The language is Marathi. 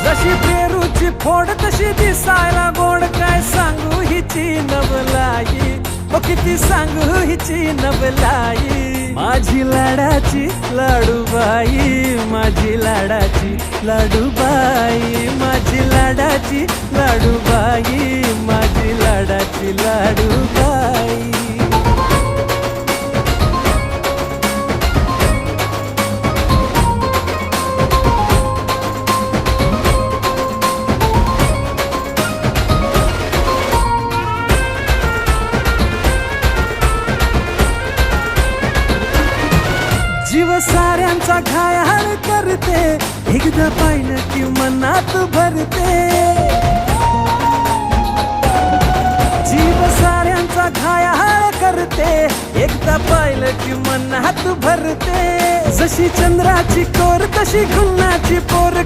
जशी पेरूची फोड तशी दिसायला गोड, काय सांगू हिची नवलाई, ओ किती सांगू हिची नवलाई. माझी लाडाची लाडूबाई, माझी लाडाची लाडूबाई, माझी लाडाची लाडूबाई, माझी लाडाची लाडूबाई. जीव साऱ्यांचा घायाळ करते, एकदा पाहिलं की मनात भरते. जीव साऱ्यांचा घायाळ करते, एकदा पाहिलं की मनात भरते. जशी चंद्राची कोर तशी गुन्हाची पोर,